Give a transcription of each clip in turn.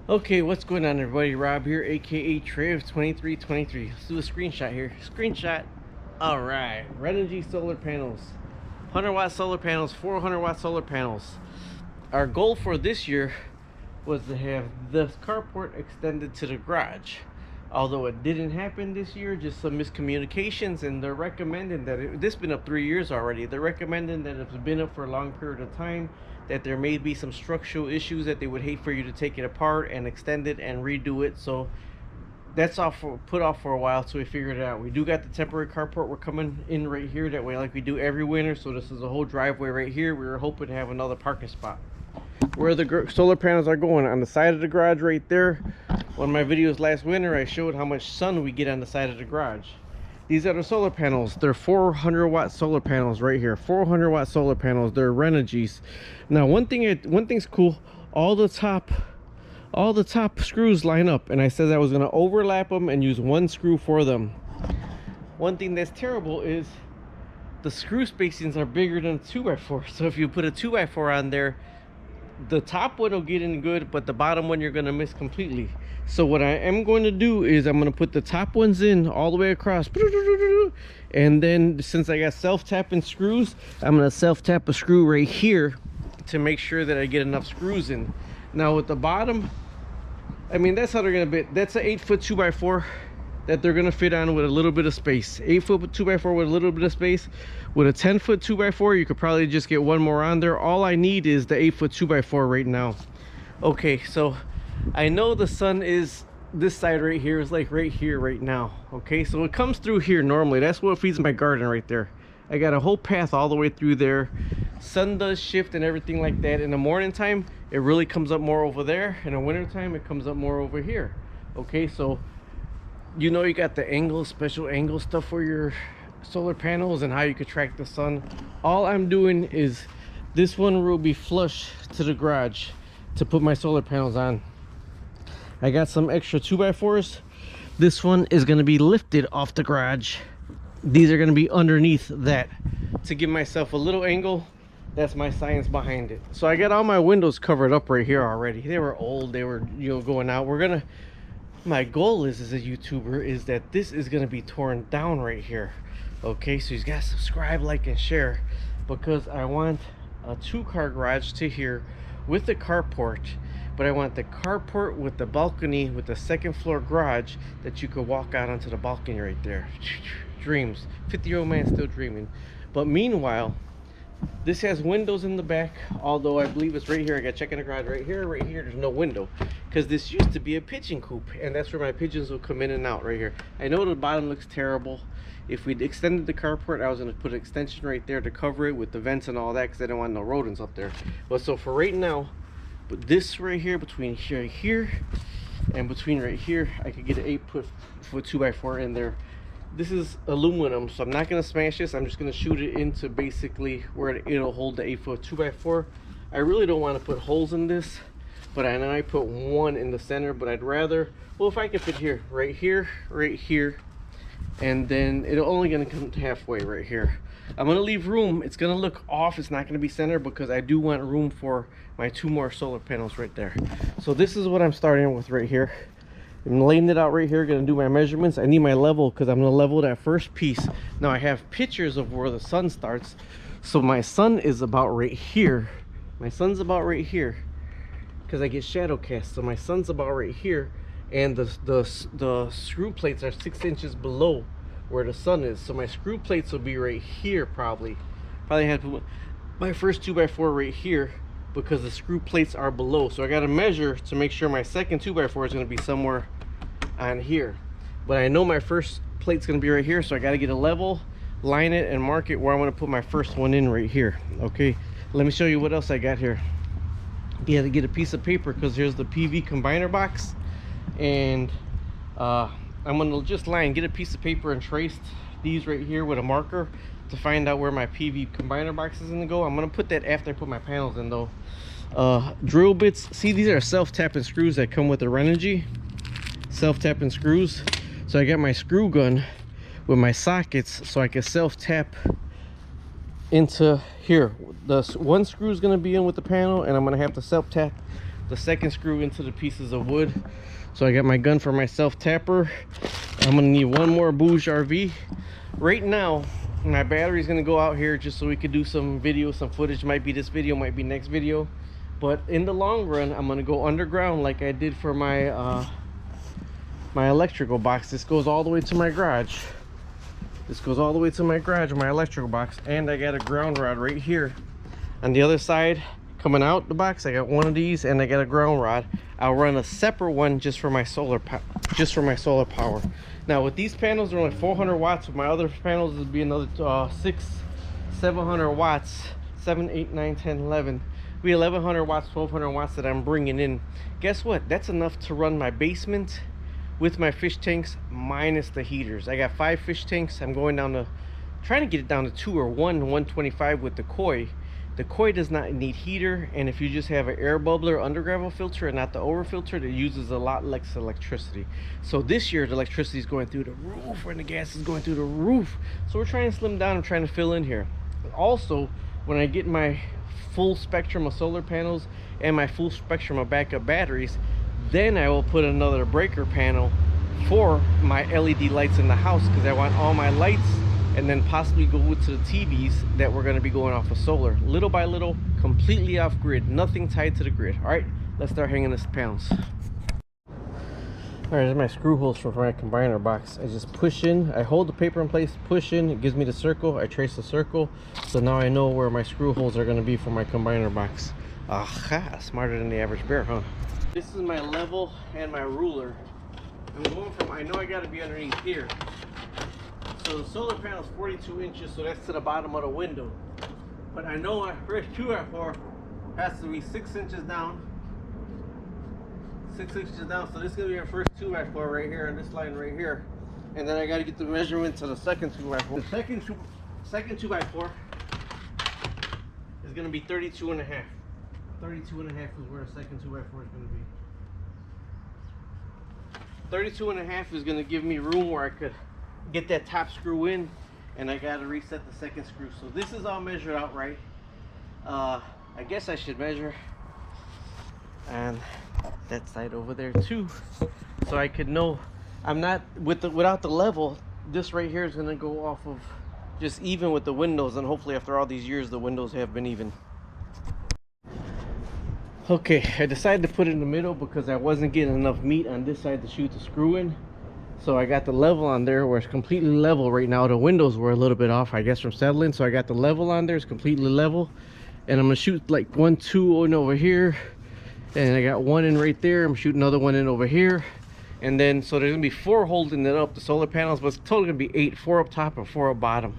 Okay, what's going on, everybody? Rob here, aka Trav2323. Let's do a screenshot here. Screenshot. All right, Renogy solar panels, 100-watt solar panels, 400-watt solar panels. Our goal for this year was to have the carport extended to the garage. Although it didn't happen this year, just some miscommunications, and they're recommending that this has been up 3 years already. They're recommending that it's been up for a long period of time, that there may be some structural issues that they would hate for you to take it apart and extend it and redo it. So that's put off for a while, so we figured it out. We do got the temporary carport. We're coming in right here that way, like we do every winter. So this is a whole driveway right here. We were hoping to have another parking spot. Where the solar panels are going, on the side of the garage right there. One of my videos last winter, I showed how much sun we get on the side of the garage. These are the solar panels. They're 400-watt solar panels right here. 400-watt solar panels. They're Renogy's. Now, one thing's cool. All the top screws line up, and I said I was going to overlap them and use one screw for them. One thing that's terrible is the screw spacings are bigger than a 2x4. So if you put a 2x4 on there, the top one will get in good, but the bottom one you're going to miss completely. So what I am going to do is I'm going to put the top ones in all the way across, and then since I got self-tapping screws, I'm going to self-tap a screw right here to make sure that I get enough screws in. Now with the bottom, I mean, that's how they're going to be. That's an 8-foot 2x4 that they're going to fit on with a little bit of space. 8-foot 2x4 with a little bit of space. With a 10-foot 2x4, you could probably just get one more on there. All I need is the 8-foot 2x4 right now. Okay, so I know the sun is this side right here, is like right here right now. Okay, so it comes through here normally. That's what feeds my garden right there. I got a whole path all the way through there. Sun does shift and everything like that. In the morning time, it really comes up more over there. In the winter time, it comes up more over here. Okay, so you know, you got the angle, special angle stuff for your solar panels and how you could track the sun. All I'm doing is this one will be flush to the garage to put my solar panels on. I got some extra 2x4s. This one is going to be lifted off the garage. These are going to be underneath that to give myself a little angle. That's my science behind it. So I got all my windows covered up right here already. They were old, they were, you know, going out. My goal is, as a YouTuber, is that this is going to be torn down right here. Okay, so you got to subscribe, like, and share, because I want a 2-car garage to here with the carport, but I want the carport with the balcony with the 2nd floor garage that you could walk out onto the balcony right there. Dreams. 50-year-old man still dreaming. But meanwhile, this has windows in the back, although I believe it's right here. I got to check in the garage right here. Right here, there's no window, because this used to be a pigeon coop, and that's where my pigeons will come in and out right here. I know the bottom looks terrible. If we'd extended the carport, I was going to put an extension right there to cover it with the vents and all that, because I didn't want no rodents up there. But so for right now, but this right here, between here and between right here, I could get an 8-foot 2x4 in there. This is aluminum, so I'm not going to smash this. I'm just going to shoot it into basically where it'll hold the 8-foot 2x4. I really don't want to put holes in this, but I know I put one in the center, but I'd rather, well, if I could fit here, right here, and then it's only going to come halfway right here. I'm going to leave room. It's going to look off. It's not going to be centered because I do want room for my 2 more solar panels right there. So this is what I'm starting with right here. I'm laying it out right here, gonna do my measurements. I need my level because I'm gonna level that first piece. Now I have pictures of where the sun starts. So my sun is about right here. My sun's about right here because I get shadow cast. So my sun's about right here, and the screw plates are 6 inches below where the sun is. So my screw plates will be right here probably. Probably have to put my first 2x4 right here, because the screw plates are below. So I got to measure to make sure my second 2x4 is going to be somewhere on here. But I know my first plate's going to be right here, so I got to get a level, line it, and mark it where I want to put my first one in right here. Okay, let me show you what else I got here. You had to get a piece of paper because here's the PV combiner box, and I'm going to just get a piece of paper and trace these right here with a marker to find out where my PV combiner box is going to go. I'm going to put that after I put my panels in though. Drill bits, see, these are self-tapping screws that come with the Renogy. Self-tapping screws. So I got my screw gun with my sockets so I can self-tap into here. The one screw is going to be in with the panel, and I'm going to have to self-tap the second screw into the pieces of wood. So I got my gun for my self tapper. I'm gonna need one more Bouge RV. Right now my battery's gonna go out here just so we could do some video, some footage. Might be this video, might be next video, but in the long run I'm gonna go underground like I did for my my electrical box. This goes all the way to my garage. This goes all the way to my garage, my electrical box, and I got a ground rod right here. On the other side, coming out the box, I got one of these, and I got a ground rod. I'll run a separate one just for my solar power. Now with these panels, they're only 400 watts. With my other panels, it'll be another 700 watts. 7, 8, 9, 10, 11. Be 1100 watts, 1200 watts that I'm bringing in. Guess what? That's enough to run my basement with my fish tanks minus the heaters. I got 5 fish tanks. I'm going down to, trying to get it down to 2 or 125 with the koi. The koi does not need heater, and if you just have an air bubbler under gravel filter and not the over filter, it uses a lot less electricity. So this year the electricity is going through the roof and the gas is going through the roof. So we're trying to slim down. I'm trying to fill in here. Also, when I get my full spectrum of solar panels and my full spectrum of backup batteries, then I will put another breaker panel for my LED lights in the house, because I want all my lights, and then possibly go to the TVs that we're going to be going off of solar, little by little, completely off grid, nothing tied to the grid. All right, let's start hanging these panels. All right, there's my screw holes for my combiner box. I just push in, I hold the paper in place, push in, it gives me the circle, I trace the circle, so now I know where my screw holes are going to be for my combiner box. Aha, smarter than the average bear, huh? This is my level and my ruler. I'm going from, I know I got to be underneath here. So the solar panel is 42 inches, so that's to the bottom of the window. But I know my first 2x4 has to be 6 inches down. 6 inches down, so this is going to be our first 2x4 right here on this line right here. And then I got to get the measurement to the second 2x4. The second 2x4 is going to be 32 and a half. 32 and a half is where the second 2x4 is going to be. 32 and a half is going to give me room where I could get that top screw in, and I got to reset the second screw. So this is all measured out right. I guess I should measure and that side over there too, so I could know I'm not without the level. This right here is going to go off of just even with the windows, and hopefully after all these years the windows have been even. Okay, I decided to put it in the middle because I wasn't getting enough meat on this side to shoot the screw in. So I got the level on there where it's completely level right now. The windows were a little bit off, I guess, from settling. So I got the level on there, it's completely level. And I'm gonna shoot like 1, 2 in over here. And I got one in right there. I'm shooting another one in over here. And then, so there's gonna be 4 holding it up, the solar panels, but it's totally gonna be 8, 4 up top and 4 up bottom.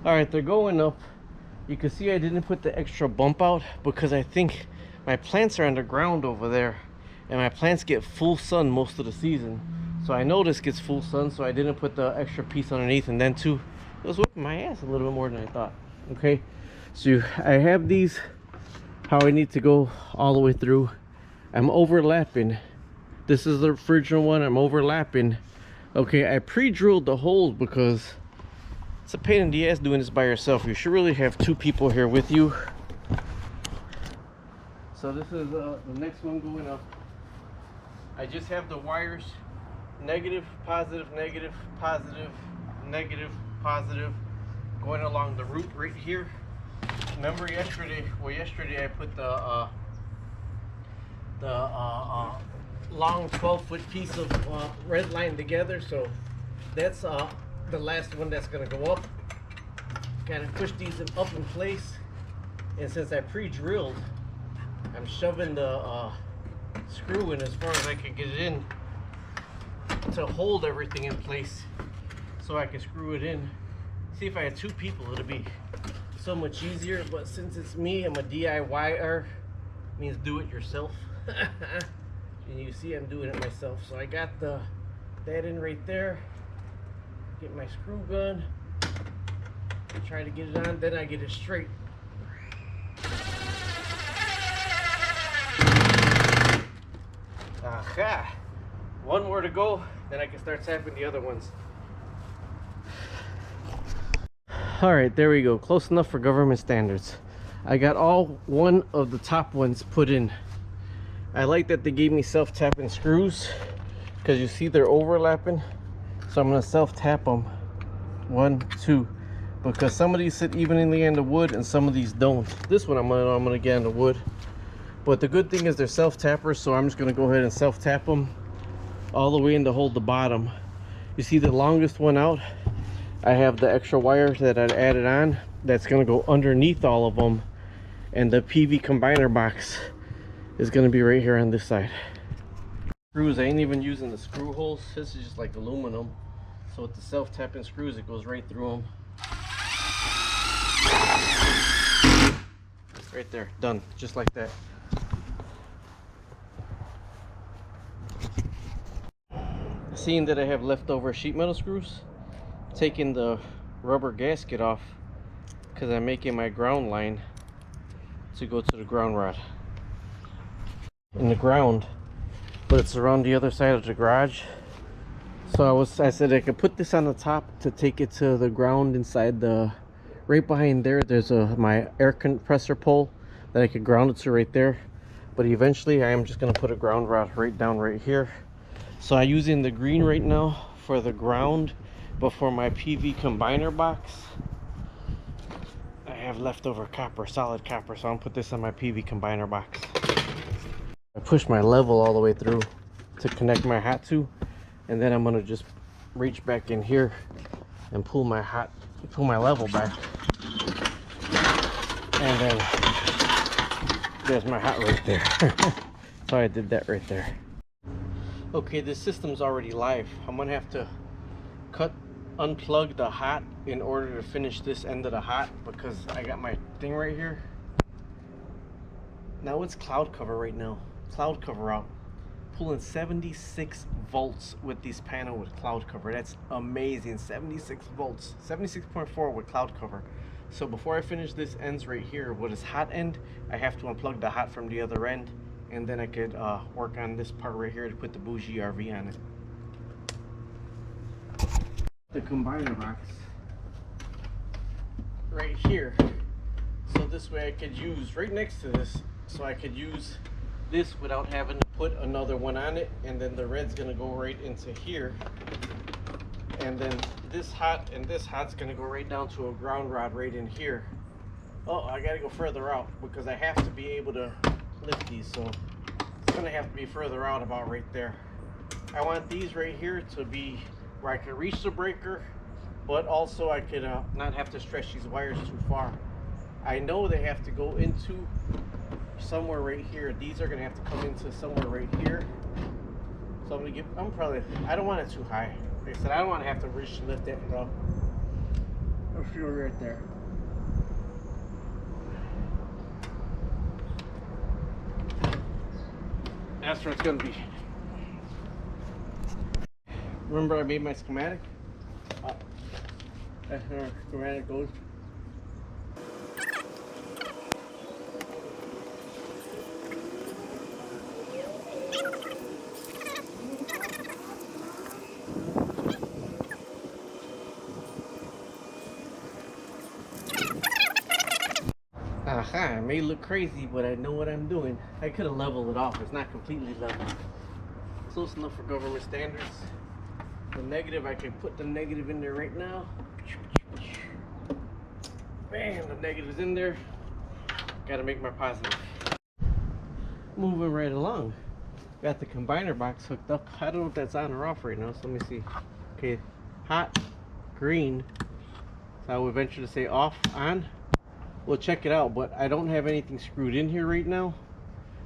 All right, they're going up. You can see I didn't put the extra bump out because I think my plants are underground over there, and my plants get full sun most of the season. So I know this gets full sun, so I didn't put the extra piece underneath. And then too, it was whipping my ass a little bit more than I thought. Okay, so I have these how I need to go all the way through. I'm overlapping. This is the original one. I'm overlapping. Okay, I pre-drilled the holes because it's a pain in the ass doing this by yourself. You should really have 2 people here with you. So this is the next one going up. I just have the wires negative, positive, negative, positive, negative, positive going along the root right here. Remember yesterday, yesterday I put the long 12-foot piece of red line together. So that's the last one that's going to go up. Kind of push these up in place, and since I pre-drilled, I'm shoving the screw in as far as I can get it in to hold everything in place so I can screw it in. See, if I had 2 people it'd be so much easier, but since it's me, I'm a DIYer, means do it yourself. And you see I'm doing it myself. So I got that in right there. Get my screw gun, try to get it on, then I get it straight. Aha! One more to go, then I can start tapping the other ones. All right, there we go. Close enough for government standards. I got all one of the top ones put in. I like that they gave me self-tapping screws because you see they're overlapping. So I'm going to self-tap them. 1, 2. Because some of these sit evenly in the wood and some of these don't. This one I'm gonna get in the wood. But the good thing is they're self-tappers, so I'm just going to go ahead and self-tap them all the way in to hold the bottom. You see the longest one out? I have the extra wire that I added on that's going to go underneath all of them, and the PV combiner box is going to be right here on this side. Screws, I ain't even using the screw holes. This is just like aluminum, so with the self-tapping screws it goes right through them. Right there, done, just like that. Seeing that I have leftover sheet metal screws, taking the rubber gasket off because I'm making my ground line to go to the ground rod in the ground, but it's around the other side of the garage. So I said I could put this on the top to take it to the ground inside the, right behind there there's my air compressor pole that I could ground it to right there. But eventually I am just going to put a ground rod right down right here. So I'm using the green right now for the ground, but for my PV combiner box I have leftover copper, solid copper, so I'm gonna put this on my PV combiner box. I push my level all the way through to connect my hot to, and then I'm gonna just reach back in here and pull my level back, and then there's my hot right there. So I did that right there. Okay, this system's already live. I'm gonna have to unplug the hot in order to finish this end of the hot because I got my thing right here. Now it's cloud cover right now. Cloud cover out. Pulling 76 volts with this panel with cloud cover. That's amazing. 76 volts. 76.4 with cloud cover. So before I finish this ends right here with this hot end, I have to unplug the hot from the other end, and then I could work on this part right here to put the bougie RV on it. The combiner box right here, so this way I could use right next to this, so I could use this without having to put another one on it. And then the red's gonna go right into here, and then this hot and this hot's gonna go right down to a ground rod right in here. Oh, I gotta go further out because I have to be able to lift these, so it's gonna have to be further out, about right there. I want these right here to be where I can reach the breaker, but also I could not have to stretch these wires too far. I know they have to go into somewhere right here. These are gonna have to come into somewhere right here. So I'm gonna I don't want it too high. Like I said, I don't want to have to reach to lift it. I'll feel right there. That's where it's gonna be. Remember I made my schematic? That's where our schematic goes. Aha, it may look crazy, but I know what I'm doing. I could have leveled it off. It's not completely level. Close enough for government standards. The negative, I can put the negative in there right now. Bam, the negative's in there. Gotta make my positive. Moving right along. Got the combiner box hooked up. I don't know if that's on or off right now, so let me see. Okay, hot, green. So I will venture to say off, on. We'll check it out, but I don't have anything screwed in here right now.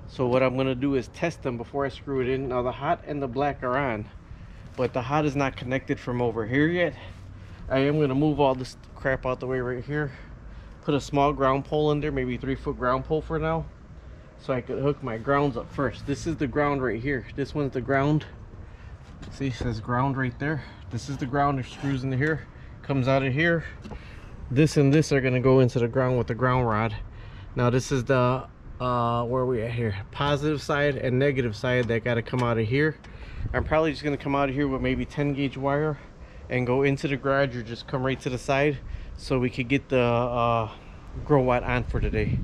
So what I'm gonna do is test them before I screw it in. Now the hot and the black are on, but the hot is not connected from over here yet. I am gonna move all this crap out the way right here. Put a small ground pole in there, maybe 3-foot ground pole for now, so I could hook my grounds up first. This is the ground right here. This one's the ground. See, it says ground right there. This is the ground. It screws into here, comes out of here. This and this are gonna go into the ground with the ground rod. Now this is the where are we at here? Positive side and negative side that gotta come out of here. I'm probably just gonna come out of here with maybe 10 gauge wire and go into the garage, or just come right to the side so we could get the Growatt on for today.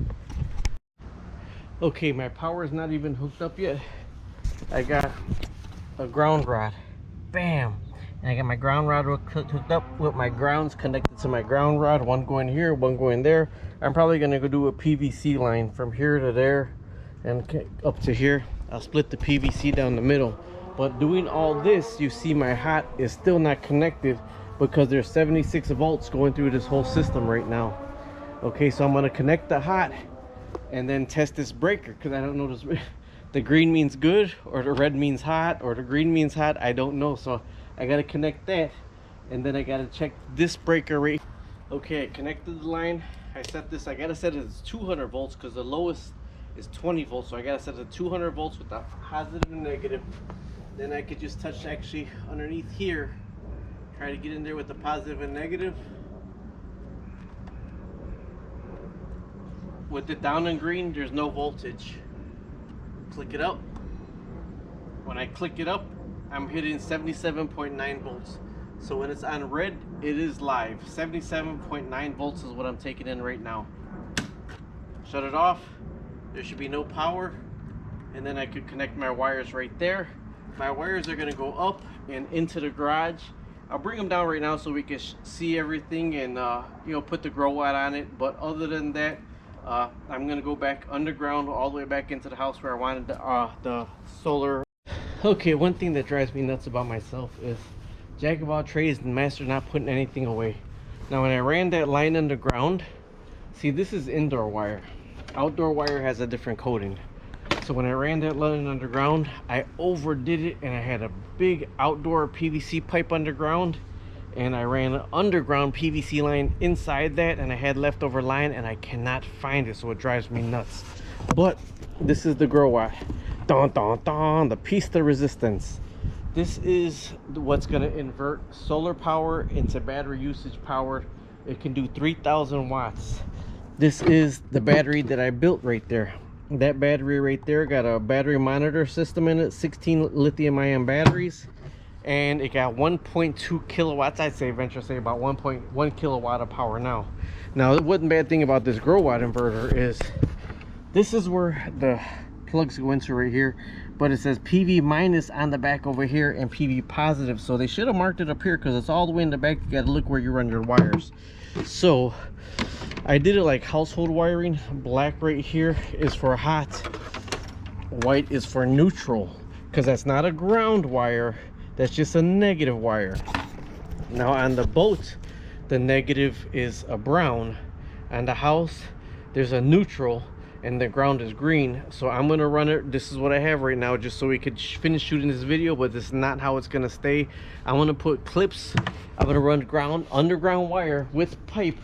Okay, my power is not even hooked up yet. I got a ground rod. Bam! And I got my ground rod hooked up with my grounds connected to my ground rod. One going here, one going there. I'm probably gonna go do a PVC line from here to there and up to here. I'll split the PVC down the middle. But doing all this, you see my hot is still not connected because there's 76 volts going through this whole system right now. Okay, so I'm gonna connect the hot and then test this breaker because I don't know this. The green means good, or the red means hot, or the green means hot. I don't know, so I gotta connect that, and then I gotta check this breaker right. Okay, I connected the line. I set this. I gotta set it as 200 volts because the lowest is 20 volts, so I gotta set it to 200 volts with the positive and negative. Then I could just touch actually underneath here, try to get in there with the positive and negative. With it down in green, there's no voltage. Click it up. When I click it up, I'm hitting 77.9 volts. So when it's on red, it is live. 77.9 volts is what I'm taking in right now. Shut it off. There should be no power. And then I could connect my wires right there. My wires are gonna go up and into the garage. I'll bring them down right now so we can see everything and you know, put the Growatt on it. But other than that, I'm gonna go back underground all the way back into the house where I wanted the solar. Okay, one thing that drives me nuts about myself is jack of all trades and master not putting anything away. Now when I ran that line underground, see, this is indoor wire. Outdoor wire has a different coating. So when I ran that line underground, I overdid it and I had a big outdoor PVC pipe underground, and I ran an underground PVC line inside that, and I had leftover line and I cannot find it, so it drives me nuts. But this is the Growatt. Dun, dun, dun, the piece de resistance. This is what's going to invert solar power into battery usage power. It can do 3,000 watts. This is the battery that I built right there. That battery right there got a battery monitor system in it, 16 lithium ion batteries, and it got 1.2 kilowatts. I'd say eventually say about 1.1 kilowatt of power now. Now, the one bad thing about this Growatt inverter is this is where the plugs go into right here, but it says PV minus on the back over here and PV positive, so they should have marked it up here because it's all the way in the back. You got to look where you run your wires. So I did it like household wiring. Black right here is for hot, white is for neutral, because that's not a ground wire, that's just a negative wire. Now on the boat, the negative is a brown. On the house, there's a neutral, and the ground is green. So I'm gonna run it. This is what I have right now, just so we could finish shooting this video, but this is not how it's gonna stay. I'm gonna put clips. I'm gonna run underground wire with pipe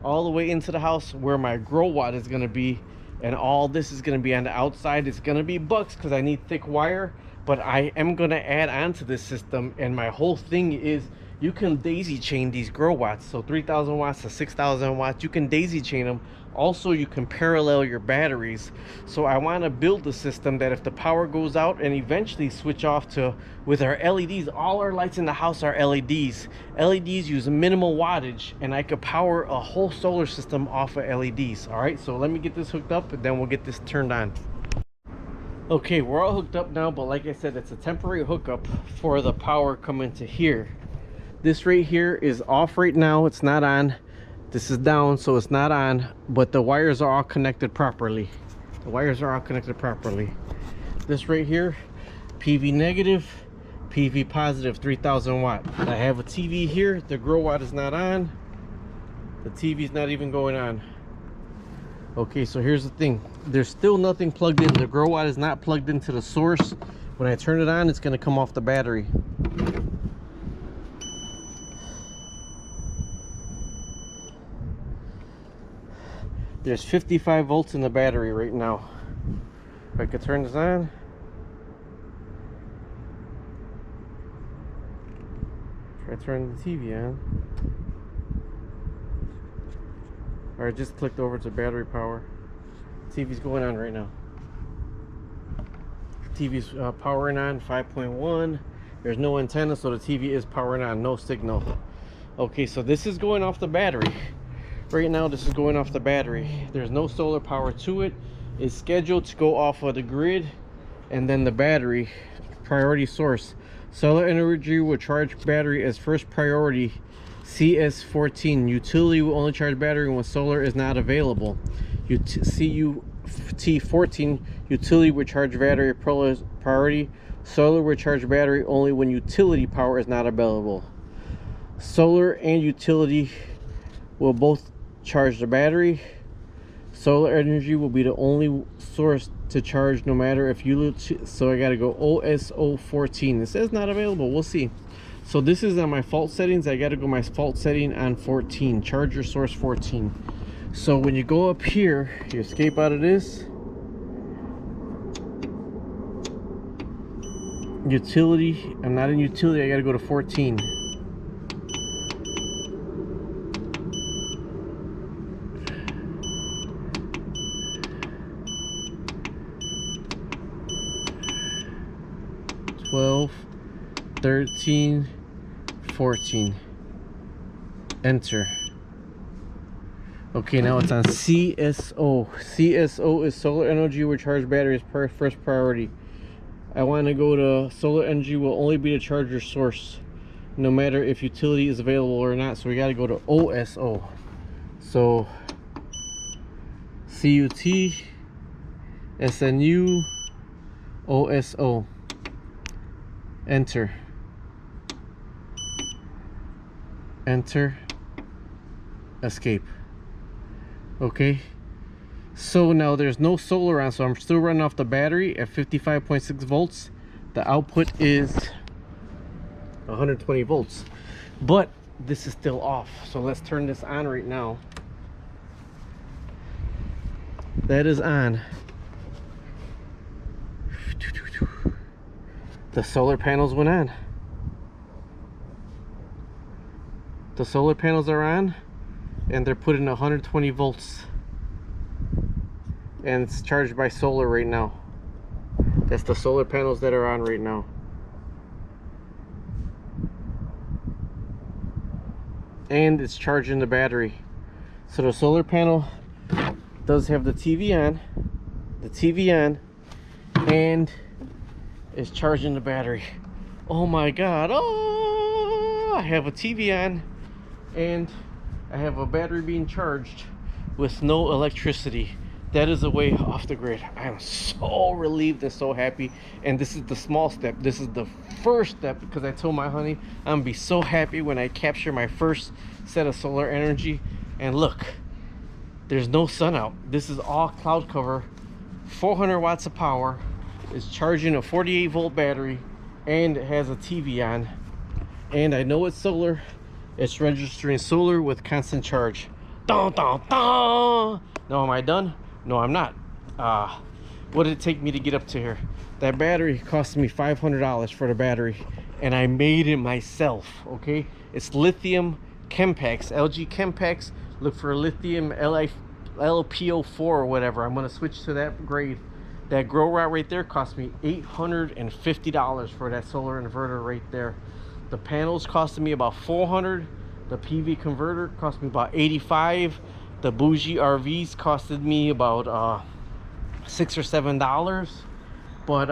all the way into the house where my Growatt is gonna be, and all this is gonna be on the outside. It's gonna be bucks because I need thick wire, but I am gonna add on to this system, and my whole thing is you can daisy chain these Growatts. So 3,000 watts to 6,000 watts, you can daisy chain them. Also, you can parallel your batteries. So I want to build a system that if the power goes out, and eventually switch off to, with our LEDs, all our lights in the house are LEDs. LEDs use minimal wattage, and I could power a whole solar system off of LEDs. All right, so let me get this hooked up and then we'll get this turned on. Okay, we're all hooked up now, but like I said, it's a temporary hookup for the power coming to here. This right here is off right now, it's not on. This is down, so it's not on, but the wires are all connected properly. The wires are all connected properly. This right here, PV negative, PV positive, 3,000 watt. I have a TV here. The Growatt is not on. The TV is not even going on. Okay, so here's the thing. There's still nothing plugged in. The Growatt is not plugged into the source. When I turn it on, it's going to come off the battery. There's 55 volts in the battery right now. If I could turn this on. Try turning the TV on. Alright, just clicked over to battery power. TV's going on right now. TV's powering on 5.1. There's no antenna, so the TV is powering on, no signal. Okay, so this is going off the battery. Right now this is going off the battery. There's no solar power to it. It's scheduled to go off of the grid, and then the battery priority source. Solar energy will charge battery as first priority. CS14 utility will only charge battery when solar is not available. CUT14 utility will charge battery priority. Solar will charge battery only when utility power is not available. Solar and utility will both charge the battery. Solar energy will be the only source to charge no matter if you, so I gotta go OSO 14. It says not available. We'll see. So this is on my fault settings. I gotta go my fault setting on 14, charger source 14. So when you go up here, you escape out of this utility. I'm not in utility. I gotta go to 14. $12, $13, $14. Enter. Okay, now it's on CSO. CSO is solar energy will charge batteries first priority. I want to go to solar energy will only be the charger source, no matter if utility is available or not. So we got to go to OSO. So CUT, SNU, OSO. Enter. Enter. Escape. Okay, so now there's no solar on, so I'm still running off the battery at 55.6 volts. The output is 120 volts, but this is still off. So let's turn this on right now. That is on. The solar panels went on. The solar panels are on, and they're putting 120 volts, and it's charged by solar right now. That's the solar panels that are on right now. And it's charging the battery. So the solar panel does have the TV on, and is charging the battery. Oh my god. Oh, I have a TV on and I have a battery being charged with no electricity. That is a way off the grid. I am so relieved and so happy. And this is the small step. This is the first step, because I told my honey I'm gonna be so happy when I capture my first set of solar energy. And look, there's no sun out. This is all cloud cover. 400 watts of power. It's charging a 48 volt battery, and it has a TV on. And I know it's solar. It's registering solar with constant charge. Dun, dun, dun. Now, am I done? No, I'm not. What did it take me to get up to here? That battery cost me $500 for the battery, and I made it myself. Okay, it's lithium CHem PACks, LG CHem PACks. Look for lithium LPO4 or whatever. I'm gonna switch to that grade. That Growatt right there cost me $850 for that solar inverter right there. The panels costed me about $400. The PV converter cost me about $85. The bougie RVs costed me about $6 or $7. But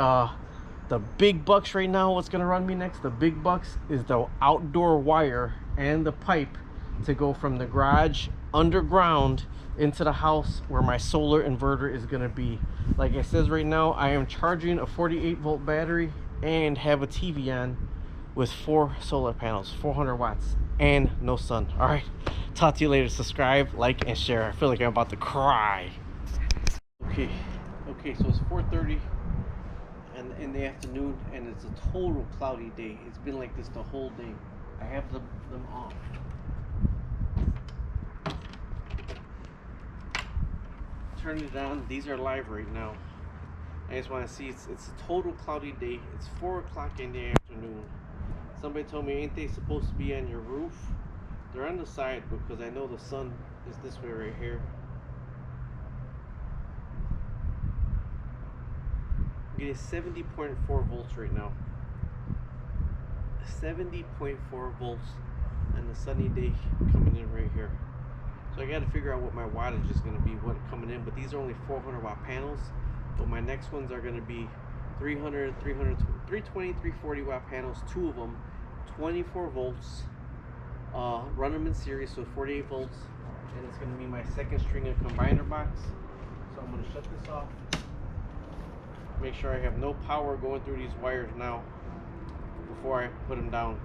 the big bucks right now, what's gonna run me next? The big bucks is the outdoor wire and the pipe to go from the garage underground into the house where my solar inverter is gonna be. Like it says right now, I am charging a 48 volt battery and have a TV on with 4 solar panels, 400 watts, and no sun. All right, talk to you later. Subscribe, like, and share. I feel like I'm about to cry. Okay, so it's 4:30 and in the afternoon, and it's a total cloudy day. It's been like this the whole day. I have them off. Turn it on. These are live right now. I just want to see. It's a total cloudy day. It's 4 o'clock in the afternoon. Somebody told me, ain't they supposed to be on your roof? They're on the side, because I know the sun is this way right here. I'm getting 70.4 volts right now. 70.4 volts on the sunny day coming in right here. So I got to figure out what my wattage is going to be what coming in. But these are only 400 watt panels. But my next ones are going to be 300, 320, 340 watt panels, two of them, 24 volts. Run them in series, so 48 volts. And it's going to be my second string of combiner box. So I'm going to shut this off. Make sure I have no power going through these wires now before I put them down.